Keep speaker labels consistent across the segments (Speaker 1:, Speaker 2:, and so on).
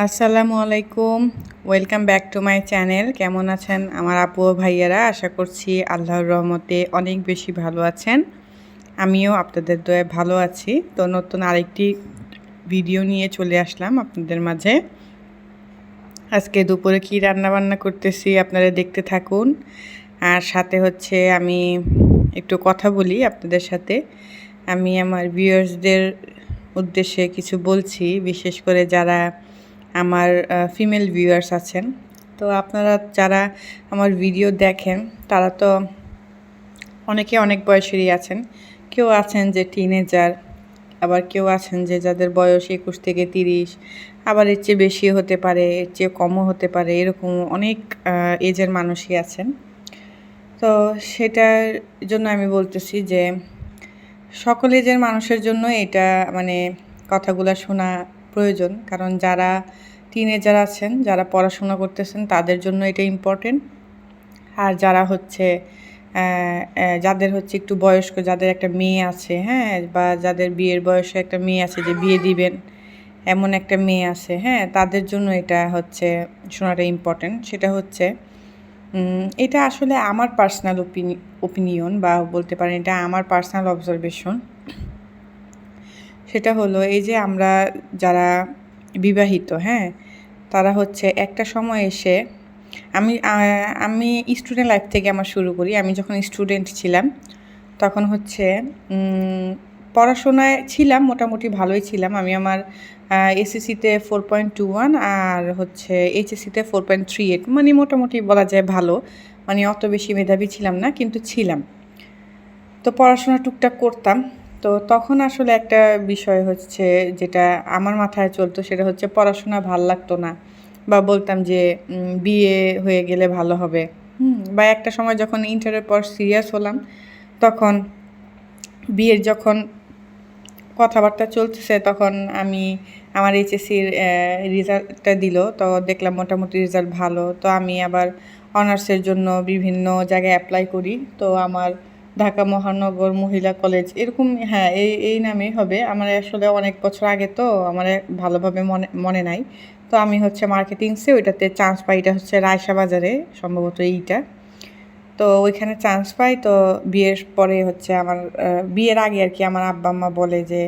Speaker 1: আসসালামু আলাইকুম। Welcome back to my channel. কেমন আছেন আমার আপু ও ভাইয়ারা? আশা করছি আল্লাহর রহমতে অনেক বেশি ভালো আছেন। আমিও আপনাদের দয়ায় ভালো আছি। তো নতুন আরেকটি ভিডিও নিয়ে চলে আসলাম আপনাদের মাঝে। আজকে দুপুরে কী রান্নাবান্না করতেছি আপনারা দেখতে থাকুন। আর সাথে হচ্ছে আমি একটু কথা বলি আপনাদের সাথে। আমি আমার ভিউয়ার্সদের উদ্দেশ্যে কিছু বলছি, বিশেষ করে যারা আমার ফিমেল ভিউয়ার্স আছেন। তো আপনারা যারা আমার ভিডিও দেখেন তারা তো অনেকে অনেক বয়সেরই আছেন। কেউ আছেন যে টিনেজার, আবার কেউ আছেন যে যাদের বয়স ২১ থেকে ৩০, আবার এর চেয়ে বেশিও হতে পারে, এর চেয়ে কমও হতে পারে, এরকম অনেক এজের মানুষই আছেন। তো সেটার জন্য আমি বলতেছি যে সকল এজের মানুষের জন্য এটা মানে কথাগুলো শোনা প্রয়োজন। কারণ যারা টিনেজার আছেন, যারা পড়াশোনা করতেছেন তাদের জন্য এটা ইম্পর্টেন্ট। আর যারা হচ্ছে যাদের হচ্ছে একটু বয়স্ক, যাদের একটা মেয়ে আছে, হ্যাঁ, বা যাদের বিয়ের বয়সে একটা মেয়ে আছে যে বিয়ে দিবেন, এমন একটা মেয়ে আছে, হ্যাঁ, তাদের জন্য এটা হচ্ছে শোনাটা ইম্পর্টেন্ট। সেটা হচ্ছে এটা আসলে আমার পার্সোনাল ওপিনিয়ন বা বলতে পারেন এটা আমার পার্সোনাল অবজারভেশন। সেটা হলো এই যে আমরা যারা বিবাহিত, হ্যাঁ, তারা হচ্ছে একটা সময় এসে আমি স্টুডেন্ট লাইফ থেকে আমার শুরু করি। আমি যখন স্টুডেন্ট ছিলাম তখন হচ্ছে পড়াশোনায় ছিলাম, মোটামুটি ভালোই ছিলাম। আমি আমার এসএসসিতে 4.21 আর হচ্ছে এইচএসসিতে 4.38, মানে মোটামুটি বলা যায় ভালো। মানে অত বেশি মেধাবী ছিলাম না, কিন্তু ছিলাম। তো পড়াশোনা টুকটাক করতাম। তো তখন আসলে একটা বিষয় হচ্ছে যেটা আমার মাথায় চলতো, সেটা হচ্ছে পড়াশোনা ভাল লাগতো না, বা বলতাম যে বিয়ে হয়ে গেলে ভালো হবে। বা একটা সময় যখন ইন্টারের পর সিরিয়াস হলাম, তখন বিয়ের যখন কথাবার্তা চলতেছে, তখন আমার এইচএসসির রেজাল্টটা দিল। তো দেখলাম মোটামুটি রেজাল্ট ভালো। তো আমি আবার অনার্সের জন্য বিভিন্ন জায়গায় অ্যাপ্লাই করি। তো আমার ঢাকা মহানগর মহিলা কলেজ এরকম, হ্যাঁ, এই নামেই হবে। আমার আসলে অনেক বছর আগে, তো আমার ভালোভাবে মনে নাই। তো আমি হচ্ছে মার্কেটিংসে ওইটাতে চান্স পাই। এটা হচ্ছে রায়শা বাজারে সম্ভবত এইটা। তো ওইখানে চান্স পাই। তো বিয়ের পরে হচ্ছে আমার বিয়ের আগে আর কি আমার আব্বা আম্মা বলে যে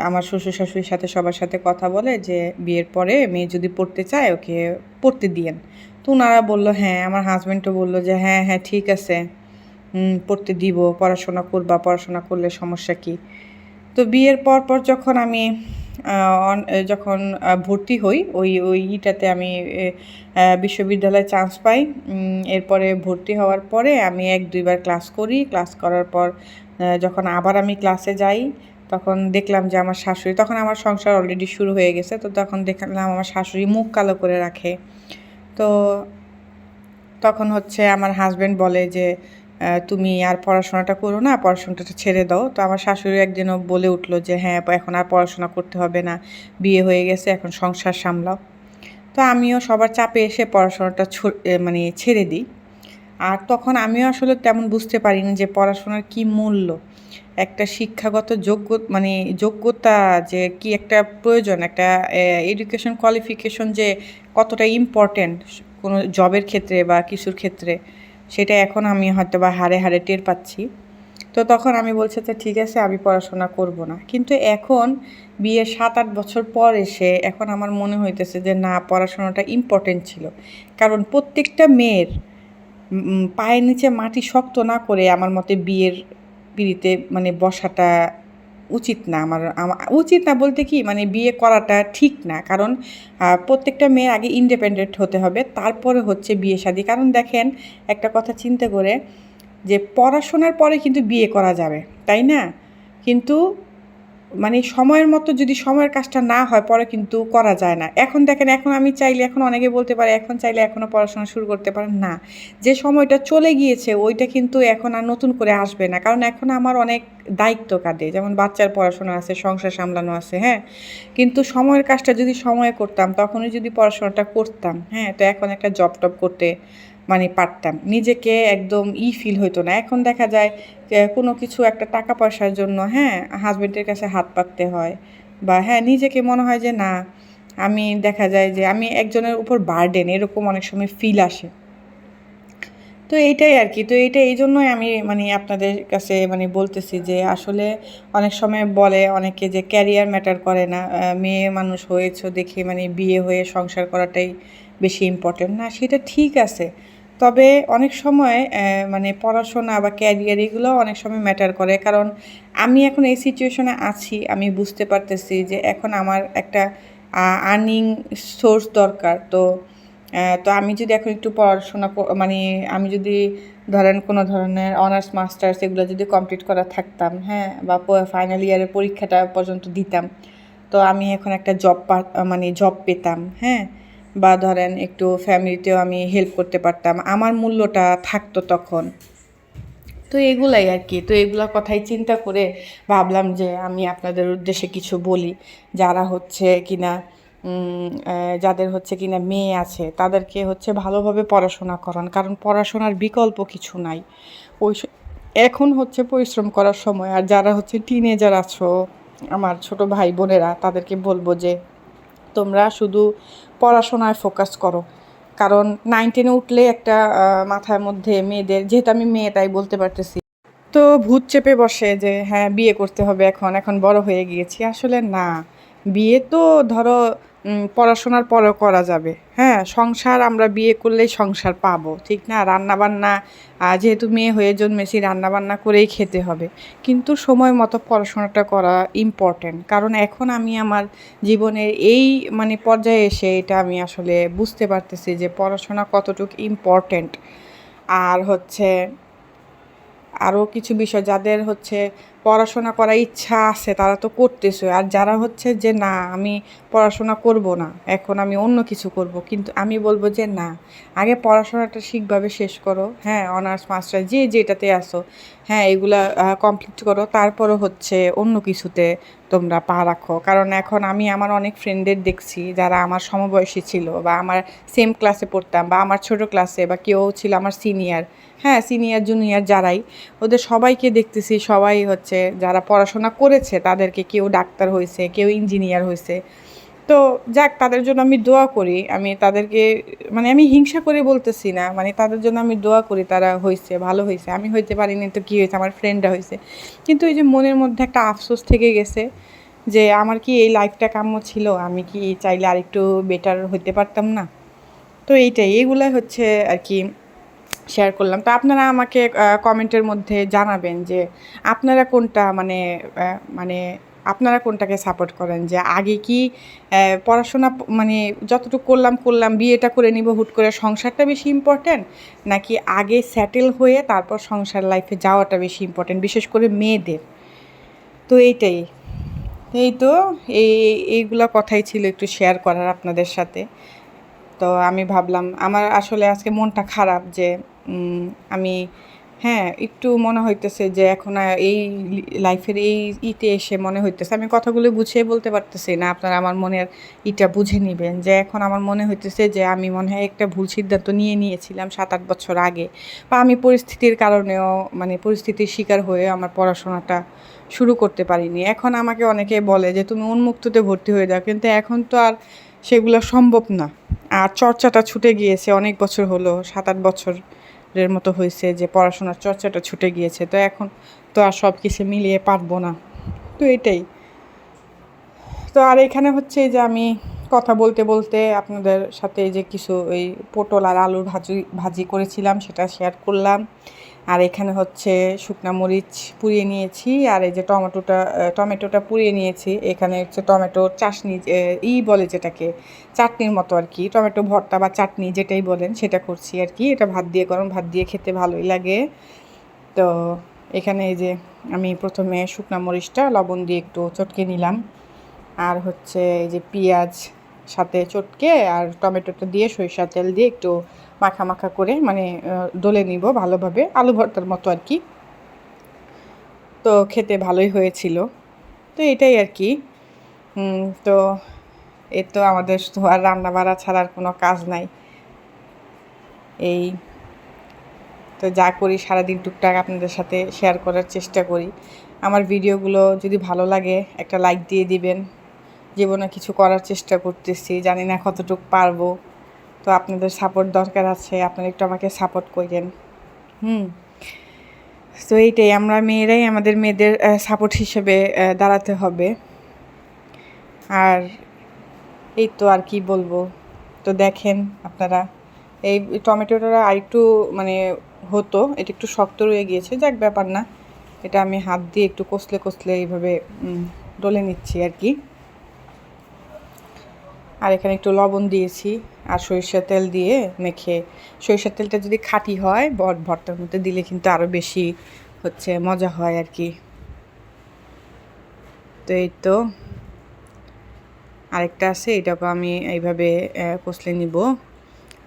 Speaker 1: আমার শ্বশুর শাশুড়ির সাথে সবার সাথে কথা বলে যে বিয়ের পরে মেয়ে যদি পড়তে চায় ওকে পড়তে দিয়েন। তো ওনারা বললো হ্যাঁ, আমার হাজব্যান্ডও বললো যে হ্যাঁ হ্যাঁ ঠিক আছে, পড়তে দিব, পড়াশোনা করবা, পড়াশোনা করলে সমস্যা কী। তো বিয়ের পর যখন আমি যখন ভর্তি হই ওই ইটাতে আমি বিশ্ববিদ্যালয়ে চান্স পাই। এরপরে ভর্তি হওয়ার পরে আমি ১-২ বার ক্লাস করি। ক্লাস করার পর যখন আবার আমি ক্লাসে যাই, তখন দেখলাম যে আমার শাশুড়ি, তখন আমার সংসার অলরেডি শুরু হয়ে গেছে। তো তখন দেখলাম আমার শাশুড়ি মুখ কালো করে রাখে। তো তখন হচ্ছে আমার হাজব্যান্ড বলে যে তুমি আর পড়াশোনাটা করো না, পড়াশোনাটা ছেড়ে দাও। তো আমার শাশুড়ি একদিনও বলে উঠলো যে হ্যাঁ, এখন আর পড়াশোনা করতে হবে না, বিয়ে হয়ে গেছে, এখন সংসার সামলাও। তো আমিও সবার চাপে এসে পড়াশোনাটা মানে ছেড়ে দিই। আর তখন আমিও আসলে তেমন বুঝতে পারিনি যে পড়াশোনার কী মূল্য, একটা শিক্ষাগত মানে যোগ্যতা যে কি একটা প্রয়োজন, একটা এডুকেশন কোয়ালিফিকেশন যে কতটা ইম্পর্ট্যান্ট কোনো জবের ক্ষেত্রে বা কিছুর ক্ষেত্রে, সেটা এখন আমি হয়তো বা হাড়ে হাড়ে টের পাচ্ছি। তো তখন আমি বলছি যে ঠিক আছে, আমি পড়াশোনা করব না। কিন্তু এখন বিয়ের ৭-৮ বছর পর এসে এখন আমার মনে হইতেছে যে না, পড়াশোনাটা ইম্পর্টেন্ট ছিল। কারণ প্রত্যেকটা মেয়ের পায়ের নিচে মাটি শক্ত না করে আমার মতে বিয়ের পিঁড়িতে মানে বসাটা উচিত না। উচিত না বলতে কি, মানে বিয়ে করাটা ঠিক না। কারণ প্রত্যেকটা মেয়ের আগে ইন্ডিপেন্ডেন্ট হতে হবে, তারপরে হচ্ছে বিয়ে শাদী। কারণ দেখেন, একটা কথা চিন্তা করে যে পড়াশোনার পরে কিন্তু বিয়ে করা যাবে, তাই না? কিন্তু মানে সময়ের মতো যদি সময়ের কাজটা না হয়, পরে কিন্তু করা যায় না। এখন দেখেন, এখন আমি চাইলে, এখন অনেকে বলতে পারে এখন চাইলে এখনও পড়াশোনা শুরু করতে পারেন না। যে সময়টা চলে গিয়েছে ওইটা কিন্তু এখন আর নতুন করে আসবে না। কারণ এখন আমার অনেক দায়িত্ব কাঁধে, যেমন বাচ্চার পড়াশোনা আছে, সংসার সামলানো আছে, হ্যাঁ। কিন্তু সময়ের কাজটা যদি সময়ে করতাম, তখনই যদি পড়াশোনাটা করতাম, হ্যাঁ, তো এখন একটা জব টব করতে মানে পারতাম, নিজেকে একদম ফিল হইতো না। এখন দেখা যায় কোনো কিছু একটা টাকা পয়সার জন্য, হ্যাঁ, হাজব্যান্ডের কাছে হাত পাততে হয়, বা হ্যাঁ নিজেকে মনে হয় যে না, আমি দেখা যায় যে আমি একজনের উপর বার্ডেন এরকম অনেক সময় ফিল আসে। তো এইটাই আর কি। তো এইটা এই জন্যই আমি মানে আপনাদের কাছে মানে বলতেছি যে আসলে অনেক সময় বলে অনেকে যে ক্যারিয়ার ম্যাটার করে না, মেয়ে মানুষ হয়েছো দেখে মানে বিয়ে হয়ে সংসার করাটাই বেশি ইম্পর্টেন্ট না, সেটা ঠিক আছে। তবে অনেক সময় মানে পড়াশোনা বা ক্যারিয়ার এগুলো অনেক সময় ম্যাটার করে, কারণ আমি এখন এই সিচুয়েশনে আছি, আমি বুঝতে পারতেছি যে এখন আমার একটা আর্নিং সোর্স দরকার। তো আমি যদি এখন একটু পড়াশোনা মানে আমি যদি ধরেন কোনো ধরনের অনার্স মাস্টার্স এগুলো যদি কমপ্লিট করা থাকতাম, হ্যাঁ, বা ফাইনাল ইয়ারের পরীক্ষাটা পর্যন্ত দিতাম, তো আমি এখন একটা মানে জব পেতাম, হ্যাঁ, বা ধরেন একটু ফ্যামিলিতেও আমি হেল্প করতে পারতাম, আমার মূল্যটা থাকতো তখন। তো এগুলাই আর কি। তো এগুলা কথাই চিন্তা করে ভাবলাম যে আমি আপনাদের উদ্দেশ্যে কিছু বলি, যারা হচ্ছে কিনা যাদের হচ্ছে কিনা মেয়ে আছে তাদেরকে হচ্ছে ভালোভাবে পড়াশোনা করান, কারণ পড়াশোনার বিকল্প কিছু নাই। ওই এখন হচ্ছে পরিশ্রম করার সময়। আর যারা হচ্ছে টিনেজার আছো, আমার ছোট ভাই বোনেরা, তাদেরকে বলবো যে তোমরা শুধু পড়াশোনায় ফোকাস করো, কারণ 9-10 উঠলে একটা মাথার মধ্যে মেয়েদের, যেহেতু আমি মেয়ে তাই বলতে পারতেছি, তো ভূত চেপে বসে যে হ্যাঁ বিয়ে করতে হবে, এখন বড় হয়ে গিয়েছি। আসলে না, বিয়ে তো ধরো পড়াশোনার পরেও করা যাবে, হ্যাঁ, সংসার আমরা বিয়ে করলেই সংসার পাবো, ঠিক না? রান্নাবান্না যেহেতু মেয়ে হয়ে জন্মেছি, রান্নাবান্না করেই খেতে হবে, কিন্তু সময় মতো পড়াশোনাটা করা ইম্পর্ট্যান্ট। কারণ এখন আমি আমার জীবনের এই মানে পর্যায়ে এসে এটা আমি আসলে বুঝতে পারতেছি যে পড়াশোনা কতটুকু ইম্পর্ট্যান্ট। আর হচ্ছে আরও কিছু বিষয়, যাদের হচ্ছে পড়াশোনা করার ইচ্ছা আছে তারা তো করতেছে, আর যারা হচ্ছে যে না আমি পড়াশোনা করব না, এখন আমি অন্য কিছু করব, কিন্তু আমি বলবো যে না, আগে পড়াশোনাটা ঠিকভাবে শেষ করো, হ্যাঁ, অনার্স মাস্টার যে যেটাতে আসো, হ্যাঁ, এগুলা কমপ্লিট করো, তারপরও হচ্ছে অন্য কিছুতে তোমরা পা রাখো। কারণ এখন আমি আমার অনেক ফ্রেন্ডদের দেখছি যারা আমার সমবয়সী ছিল, বা আমার সেম ক্লাসে পড়তাম, বা আমার ছোট ক্লাসে, বা কেউ ছিল আমার সিনিয়র, হ্যাঁ, সিনিয়র জুনিয়র যারাই, ওদের সবাইকে দেখতেছি, সবাই হচ্ছে যারা পড়াশোনা করেছে তাদেরকে কেউ ডাক্তার হয়েছে, কেউ ইঞ্জিনিয়ার হয়েছে। তো যাক, তাদের জন্য আমি দোয়া করি, আমি তাদেরকে মানে আমি হিংসা করে বলতেছি না, মানে তাদের জন্য আমি দোয়া করি, তারা হয়েছে, ভালো হয়েছে, আমি হইতে পারিনি তো কী হয়েছে, আমার ফ্রেন্ডরা হয়েছে। কিন্তু এই যে মনের মধ্যে একটা আফসোস থেকে গেছে যে আমার কি এই লাইফটা কাম্য ছিল, আমি কি চাইলে আরেকটু বেটার হতে পারতাম না। তো এইগুলাই হচ্ছে আর কি শেয়ার করলাম। তো আপনারা আমাকে কমেন্টের মধ্যে জানাবেন যে আপনারা কোনটা মানে আপনারা কোনটাকে সাপোর্ট করেন, যে আগে কি পড়াশোনা মানে যতটুকু করলাম বিয়েটা করে নিব হুট করে, সংসারটা বেশি ইম্পর্ট্যান্ট, নাকি আগে সেটেল হয়ে তারপর সংসার লাইফে যাওয়াটা বেশি ইম্পর্ট্যান্ট, বিশেষ করে মেয়েদের। তো এই তো এইগুলো কথাই ছিল একটু শেয়ার করার আপনাদের সাথে। তো আমি ভাবলাম, আমার আসলে আজকে মনটা খারাপ যে আমি, হ্যাঁ, একটু মনে হইতেছে যে এখন এই লাইফের এই এসে মনে হইতেছে, আমি কথাগুলো গুছিয়ে বলতে পারতেছি না, আপনারা আমার মনের বুঝে নেবেন, যে এখন আমার মনে হইতেছে যে আমি মনে হয় একটা ভুল সিদ্ধান্ত নিয়েছিলাম 7-8 বছর আগে, বা আমি পরিস্থিতির কারণেও মানে পরিস্থিতির শিকার হয়ে আমার পড়াশোনাটা শুরু করতে পারিনি। এখন আমাকে অনেকে বলে যে তুমি উন্মুক্ততে ভর্তি হয়ে যাও, কিন্তু এখন তো আর সেগুলো সম্ভব না। আর চর্চাটা ছুটে গিয়েছে, অনেক বছর হলো, 7-8 বছরের মতো হয়েছে যে পড়াশোনার চর্চাটা ছুটে গিয়েছে, তো এখন তো আর সব কিছু মিলিয়ে পারবো না। তো তো আর এখানে হচ্ছে যে আমি কথা বলতে বলতে আপনাদের সাথে যে কিছু ওই পটল আর আলুর ভাজি করেছিলাম সেটা শেয়ার করলাম। আর এখানে হচ্ছে শুকনা মরিচ পুড়িয়ে নিয়েছি, আর এই যে টমেটোটা পুড়িয়ে নিয়েছি। এখানে হচ্ছে টমেটো চাশনি বলে যেটাকে, চাটনির মতো আর কি, টমেটো ভর্তা বা চাটনি যেটাই বলেন সেটা করছি আর কি। এটা গরম ভাত দিয়ে খেতে ভালোই লাগে। তো এখানে এই যে আমি প্রথমে শুকনা মরিচটা লবণ দিয়ে একটু চটকে নিলাম, আর হচ্ছে এই যে পেঁয়াজ সাথে চটকে আর টমেটোটা দিয়ে সরিষার তেল দিয়ে একটু মাখা করে মানে ডলে নিব ভালোভাবে, আলু ভর্তার মতো আর কি। তো খেতে ভালোই হয়েছিল। তো এটাই আর কি। তো তো আমাদের তো আর রান্না বাড়া ছাড়ার কোনো কাজ নাই। এই তো যা করি সারাদিন টুকটাক আপনাদের সাথে শেয়ার করার চেষ্টা করি। আমার ভিডিওগুলো যদি ভালো লাগে একটা লাইক দিয়ে দিবেন, জীবনে কিছু করার চেষ্টা করতেছি, জানি না কতটুকু পারবো। তো আপনাদের সাপোর্ট দরকার আছে, আপনারা একটু আমাকে সাপোর্ট করেন। তো এইটাই, আমরা মেয়েরাই আমাদের মেয়েদের সাপোর্ট হিসেবে দাঁড়াতে হবে। আর এই তো, আর কি বলবো। তো দেখেন আপনারা, এই টমেটোটা আরেকটু মানে হতো, এটা একটু শক্ত রয়ে গিয়েছে, যাক ব্যাপার না। এটা আমি হাত দিয়ে একটু কষলে কষলে এইভাবে ডলে নিচ্ছি আর কি। আর এখানে একটু লবণ দিয়েছি আর সরিষার তেল দিয়ে মেখে, সরিষার তেলটা যদি খাঁটি হয় ভর্তার মধ্যে দিলে কিন্তু আরও বেশি হচ্ছে মজা হয় আর কি। তো এই তো আরেকটা আছে, এটাকে আমি এইভাবে কষলে নিব।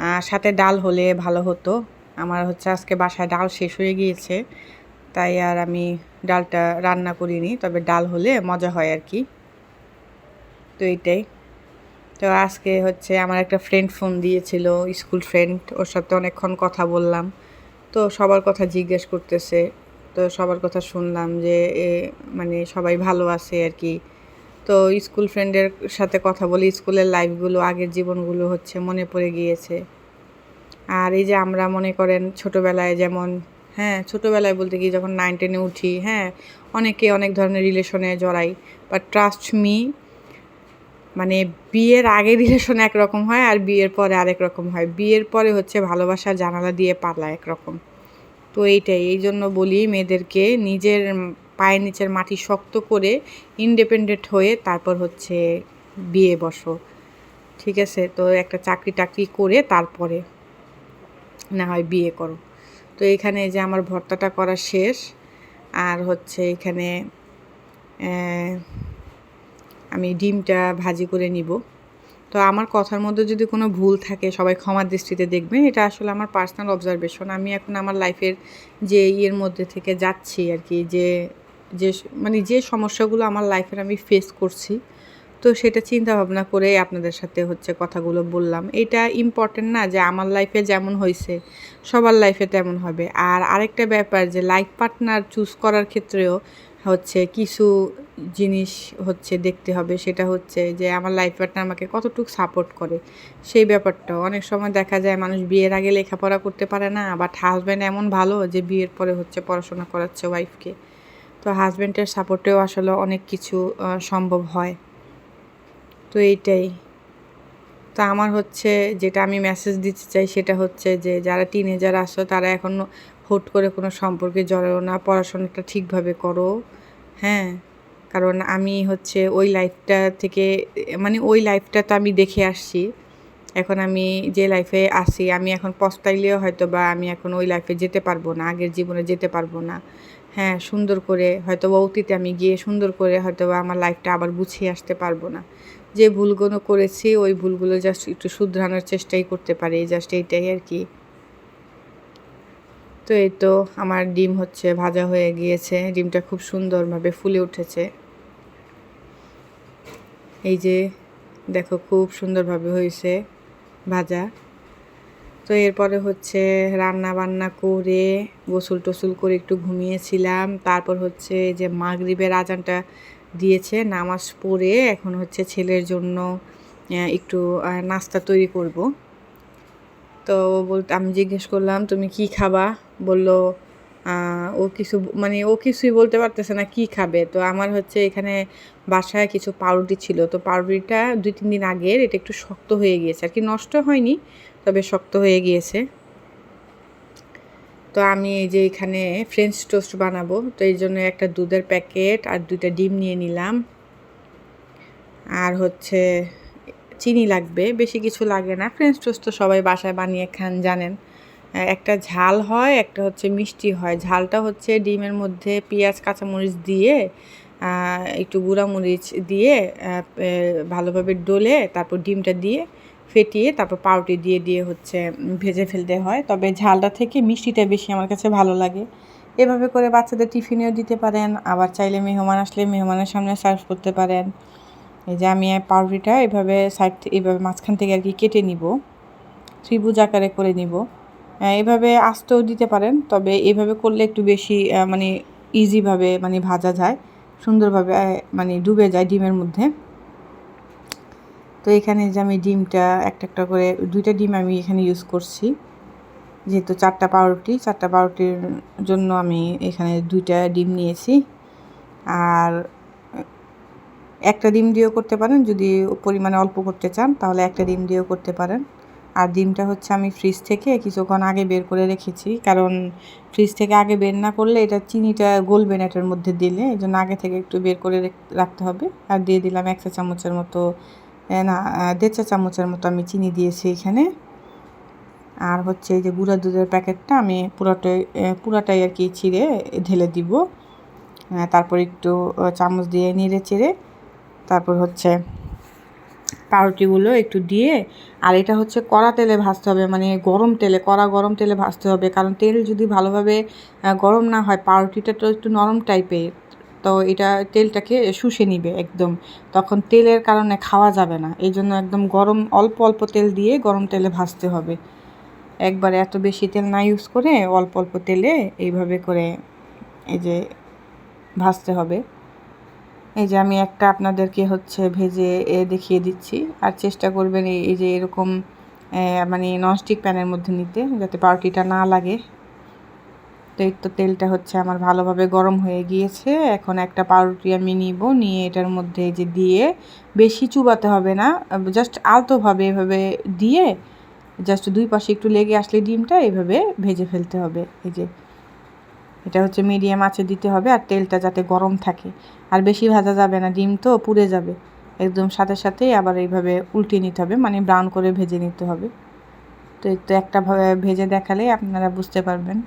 Speaker 1: আর সাথে ডাল হলে ভালো হতো। আমার হচ্ছে আজকে বাসায় ডাল শেষ হয়ে গিয়েছে, তাই আর আমি ডালটা রান্না করিনি, তবে ডাল হলে মজা হয় আর কি। তো এইটাই। তো আজকে হচ্ছে আমার একটা ফ্রেন্ড ফোন দিয়েছিল, স্কুল ফ্রেন্ড, ওর সাথে অনেকক্ষণ কথা বললাম। তো সবার কথা জিজ্ঞেস করতেছে, তো সবার কথা শুনলাম যে মানে সবাই ভালো আছে আর কি। তো স্কুল ফ্রেন্ডের সাথে কথা বলি, স্কুলের লাইফগুলো, আগের জীবনগুলো হচ্ছে মনে পড়ে গিয়েছে। আর এই যে আমরা মনে করেন ছোটোবেলায় যেমন, হ্যাঁ ছোটোবেলায় বলতে কি যখন 9-10-এ উঠি, হ্যাঁ অনেকে অনেক ধরনের রিলেশনে জড়াই, বাট ট্রাস্ট মি, মানে বিয়ের আগে রিলেশন একরকম হয় আর বিয়ের পরে আরেক রকম হয়। বিয়ের পরে হচ্ছে ভালোবাসা জানালা দিয়ে পালা একরকম। তো এইটাই, এই জন্য বলি মেয়েদেরকে নিজের পায়ের নিচের মাটি শক্ত করে ইন্ডিপেন্ডেন্ট হয়ে তারপর হচ্ছে বিয়ে বসো, ঠিক আছে? তো একটা চাকরি টাকরি করে তারপরে না হয় বিয়ে করো। তো এইখানে যে আমার ভর্তাটা করা শেষ, আর হচ্ছে এখানে আমি ডিমটা ভাজি করে নিব। তো আমার কথার মধ্যে যদি কোনো ভুল থাকে সবাই ক্ষমার দৃষ্টিতে দেখবেন, এটা আসলে আমার পার্সোনাল অবজারভেশন। আমি এখন আমার লাইফের যে ইয়ের মধ্যে থেকে যাচ্ছি আর কি, যে যে মানে যে সমস্যাগুলো আমার লাইফের আমি ফেস করছি, তো সেটা চিন্তা ভাবনা করে আপনাদের সাথে হচ্ছে কথাগুলো বললাম। এটা ইম্পর্টেন্ট না যে আমার লাইফে যেমন হয়েছে সবার লাইফে তেমন হবে। আর আরেকটা ব্যাপার, যে লাইফ পার্টনার চুজ করার ক্ষেত্রেও হচ্ছে কিছু জিনিস হচ্ছে দেখতে হবে, সেটা হচ্ছে যে আমার লাইফ পার্টনার আমাকে কতটুকু সাপোর্ট করে, সেই ব্যাপারটাও। অনেক সময় দেখা যায় মানুষ বিয়ের আগে লেখাপড়া করতে পারে না, বাট হাজব্যান্ড এমন ভালো যে বিয়ের পরে হচ্ছে পড়াশোনা করাচ্ছে ওয়াইফকে। তো হাজব্যান্ডের সাপোর্টেও আসলে অনেক কিছু সম্ভব হয়। তো এইটাই। তো আমার হচ্ছে যেটা আমি মেসেজ দিতে চাই সেটা হচ্ছে যে যারা টিনেজার আসো তারা এখনও হুট করে কোনো সম্পর্কে জড়াও না, পড়াশোনাটা ঠিকভাবে করো, হ্যাঁ। কারণ আমি হচ্ছে ওই লাইফটা থেকে, মানে ওই লাইফটা তো আমি দেখে আসছি। এখন আমি যে লাইফে আছি, আমি এখন পস্তাইলেও হয়তো বা আমি এখন ওই লাইফে যেতে পারবো না, আগের জীবনে যেতে পারবো না। হ্যাঁ, সুন্দর করে হয়তো বা অতীতে আমি গিয়ে সুন্দর করে হয়তো বা আমার লাইফটা আবার গুছিয়ে আসতে পারবো না। যে ভুলগুলো করেছি ওই ভুলগুলো জাস্ট একটু শুধরানোর চেষ্টাই করতে পারি, জাস্ট এইটাই আর কি। তো এই তো আমার ডিম হচ্ছে ভাজা হয়ে গিয়েছে, ডিমটা খুব সুন্দরভাবে ফুলে উঠেছে। এই যে দেখো খুব সুন্দরভাবে হয়েছে ভাজা। তো এরপরে হচ্ছে রান্না বান্না করে গোসল টোসল করে একটু ঘুমিয়েছিলাম। তারপর হচ্ছে যে মাগরিবের আজানটা দিয়েছে, নামাজ পড়ে এখন হচ্ছে ছেলের জন্য একটু নাস্তা তৈরি করব। তো আমি জিজ্ঞেস করলাম তুমি কি খাবা, বলল ও কিছু মানে ও কিছুই বলতে পারতেছে না কি খাবে। তো আমার হচ্ছে এখানে বাসায় কিছু পাউরুটি ছিল, তো পাউরুটিটা 2-3 দিন আগের, এটা একটু শক্ত হয়ে গিয়েছে আর কি, নষ্ট হয়নি তবে শক্ত হয়ে গিয়েছে। তো আমি এই যে এখানে ফ্রেঞ্চ টোস্ট বানাবো, তো এই জন্য একটা দুধের প্যাকেট আর 2টা ডিম নিয়ে নিলাম। আর হচ্ছে চিনি লাগবে, বেশি কিছু লাগে না। ফ্রেঞ্চ টোস্ট তো সবাই বাসায় বানিয়ে খান জানেন। একটা ঝাল হয়, একটা হচ্ছে মিষ্টি হয়। ঝালটা হচ্ছে ডিমের মধ্যে পেঁয়াজ কাঁচামরিচ দিয়ে একটু গুঁড়ামরিচ দিয়ে ভালোভাবে ডলে তারপর ডিমটা দিয়ে ফেটিয়ে তারপর পাউরুটি দিয়ে দিয়ে হচ্ছে ভেজে ফেলতে হয়। তবে ঝালটা থেকে মিষ্টিটা বেশি আমার কাছে ভালো লাগে। এভাবে করে বাচ্চাদের টিফিনেও দিতে পারেন, আবার চাইলে মেহমান আসলে মেহমানের সামনে সার্ভ করতে পারেন। এই যে আমি পাউরুটিটা এভাবে এইভাবে মাঝখান থেকে আর কি কেটে নিব, ত্রিভুজ আকারে করে নিব। এভাবে আস্তেও দিতে পারেন, তবে এভাবে করলে একটু বেশি মানে ইজিভাবে মানে ভাজা যায়, সুন্দরভাবে মানে ডুবে যায় ডিমের মধ্যে। তো এখানে যে আমি ডিমটা একটা করে 2টা ডিম আমি এখানে ইউজ করছি, যেহেতু 4টা পাউরুটির জন্য আমি এখানে 2টা ডিম নিয়েছি। আর একটা ডিম দিয়েও করতে পারেন, যদি পরিমাণে অল্প করতে চান তাহলে একটা ডিম দিয়েও করতে পারেন। আর ডিমটা হচ্ছে আমি ফ্রিজ থেকে কিছুক্ষণ আগে বের করে রেখেছি, কারণ ফ্রিজ থেকে আগে বের না করলে এটা চিনিটা গলবে না এটার মধ্যে দিলে, এই জন্য আগে থেকে একটু বের করে রাখতে হবে। আর দিয়ে দিলাম 1 চা চামচের মতো, না 1.5 চা চামচের মতো আমি চিনি দিয়েছি এখানে। আর হচ্ছে এই যে গুঁড়া দুধের প্যাকেটটা আমি পুরাটাই আর কি ছিঁড়ে ঢেলে দিব। তারপর একটু চামচ দিয়ে নেড়ে চেড়ে তারপর হচ্ছে পাউরুটিগুলো একটু দিয়ে, আর এটা হচ্ছে কড়া তেলে ভাজতে হবে, মানে গরম তেলে ভাজতে হবে, কারণ তেল যদি ভালোভাবে গরম না হয় পাউরুটিটা তো একটু নরম টাইপের, তো এটা তেলটাকে শুষে নিবে একদম, তখন তেলের কারণে খাওয়া যাবে না। এই জন্য একদম অল্প অল্প তেল দিয়ে গরম তেলে ভাজতে হবে, একবারে এত বেশি তেল না ইউজ করে অল্প অল্প তেলে এইভাবে করে এই যে ভাজতে হবে। এই যে আমি একটা আপনাদেরকে হচ্ছে ভেজে দেখিয়ে দিচ্ছি, আর চেষ্টা করবেন এই যে এরকম মানে ননস্টিক প্যানের মধ্যে নিতে, যাতে পাউরুটিটা না লাগে। তো এই তো তেলটা হচ্ছে আমার ভালোভাবে গরম হয়ে গিয়েছে। এখন একটা পাউরুটি আমি নিয়ে এটার মধ্যে এই যে দিয়ে, বেশি চুবাতে হবে না, জাস্ট আলতোভাবে এভাবে দিয়ে জাস্ট 2 পাশে একটু লেগে আসলে ডিমটা এভাবে ভেজে ফেলতে হবে। এই যে এটা হচ্ছে মিডিয়াম আঁচে দিতে হবে, আর তেলটা যাতে গরম থাকে, আর বেশি ভাজা যাবে না, ডিম তো পুড়ে যাবে একদম। সাথেই আবার এইভাবে উল্টে নিতে হবে, মানে ব্রাউন করে ভেজে নিতে হবে। তো এই তো একটা ভেজে দেখালেই আপনারা বুঝতে পারবেন।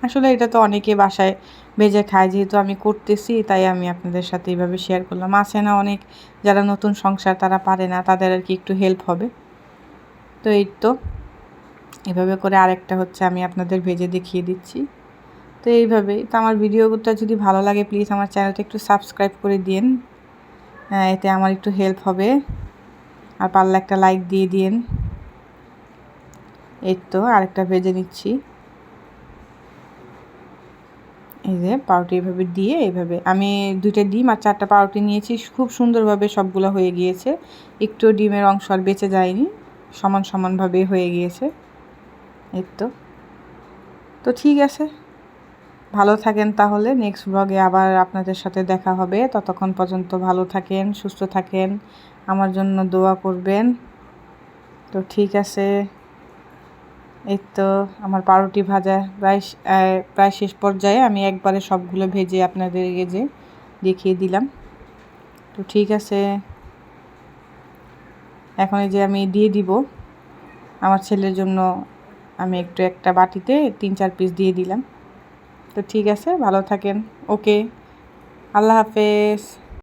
Speaker 1: আসলে এটা তো অনেকে বাসায় ভেজে খায়, যেহেতু আমি করতেছি তাই আমি আপনাদের সাথে এইভাবে শেয়ার করলাম। আছে না অনেক যারা নতুন সংসার তারা পারে না, তাদের আর কি একটু হেল্প হবে। তো এই তো এভাবে করে আরেকটা হচ্ছে আমি আপনাদের ভেজে দেখিয়ে দিচ্ছি। তো এইভাবেই তো আমার ভিডিওটা যদি ভালো লাগে প্লিজ আমার চ্যানেলটা একটু সাবস্ক্রাইব করে দিন, এতে আমার একটু হেল্প হবে, আর পারলে একটা লাইক দিয়ে দিন। এই তো আরেকটা ভেজে নিচ্ছি। এই যে পাউরুটি এভাবে দিয়ে এইভাবে আমি 2টা ডিম আর 4টা পাউরুটি নিয়েছি, খুব সুন্দরভাবে সবগুলো হয়ে গিয়েছে, একটু ডিমের অংশ আর বেঁচে যায়নি, সমানভাবে হয়ে গিয়েছে। এই তো ঠিক আছে, ভালো থাকেন তাহলে। নেক্সট ব্লগে আবার আপনাদের সাথে দেখা হবে, ততক্ষণ পর্যন্ত ভালো থাকেন, সুস্থ থাকেন, আমার জন্য দোয়া করবেন। তো ঠিক আছে, এই তো আমার পাউরুটি ভাজা প্রায় শেষ পর্যায়ে, আমি একবারে সবগুলো ভেজে আপনাদেরকে যে দেখিয়ে দিলাম। তো ঠিক আছে, এখন এই যে আমি দিয়ে দিব আমার ছেলের জন্য, আমি একটা বাটিতে 3-4 পিস দিয়ে দিলাম। তো ঠিক আছে, ভালো থাকেন, ওকে, আল্লাহ হাফেজ।